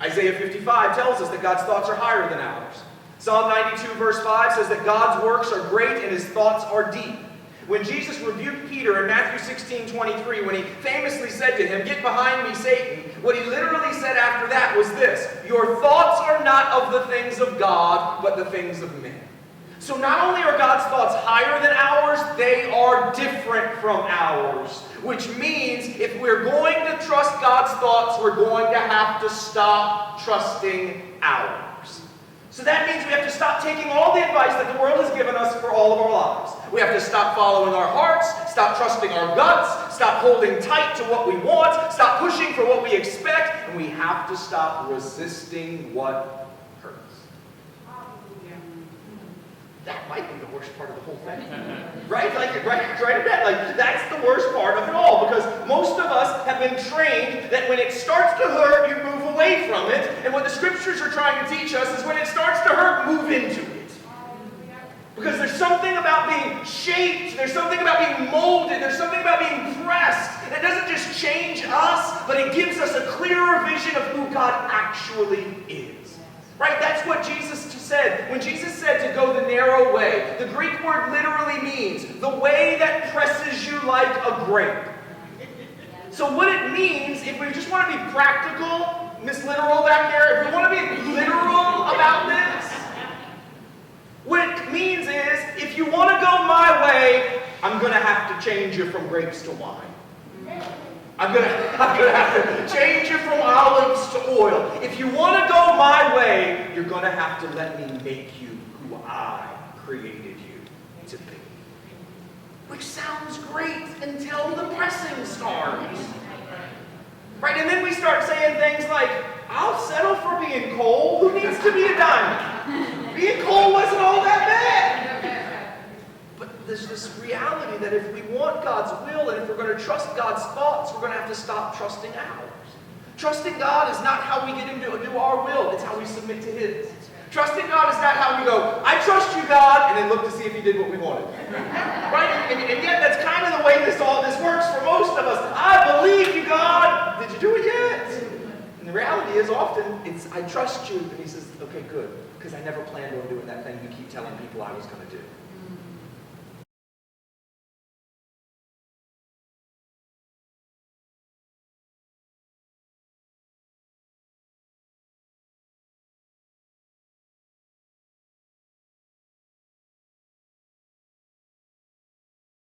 Isaiah 55 tells us that God's thoughts are higher than ours. Psalm 92 verse 5 says that God's works are great and his thoughts are deep. When Jesus rebuked Peter in Matthew 16:23, when he famously said to him, "Get behind me, Satan," what he literally said after that was this: "Your thoughts are not of the things of God, but the things of men." So not only are God's thoughts higher than ours, they are different from ours. Which means if we're going to trust God's thoughts, we're going to have to stop trusting ours. So that means we have to stop taking all the advice that the world has given us for all of our lives. We have to stop following our hearts, stop trusting our guts, stop holding tight to what we want, stop pushing for what we expect, and we have to stop resisting what hurts. That might be the worst part of the whole thing. Right? Right in bed. Like, that's the worst part of it all, because most of us have been trained that when it starts to hurt, you move away from it. And what the scriptures are trying to teach us is when it starts to hurt, move into it. Because there's something about being shaped, there's something about being molded, there's something about being pressed. It doesn't just change us, but it gives us a clearer vision of who God actually is. Right? That's what Jesus said. When Jesus said to go the narrow way, the Greek word literally means the way that presses you like a grape. So what it means, if we just want to be practical, Miss Literal back there, if we want to be literal about this, what it means is, if you want to go my way, I'm going to have to change you from grapes to wine. I'm gonna have to change you from olives to oil. If you want to go my way, you're going to have to let me make you who I created you to be. Which sounds great until the pressing starts. Right? And then we start saying things like, I'll settle for being coal. Who needs to be a diamond? Being coal wasn't all that bad. But there's this reality that if we want God's will and if we're going to trust God's thoughts, we're going to have to stop trusting ours. Trusting God is not how we get him to do our will. It's how we submit to his. Trusting God is not how we go, I trust you, God, and then look to see if he did what we wanted. Right? And yet that's kind of the way this works for most of us. I believe you, God. Did you do it yet? And the reality is often it's, I trust you. And he says, okay, good. Because I never planned on doing that thing you keep telling people I was going to do.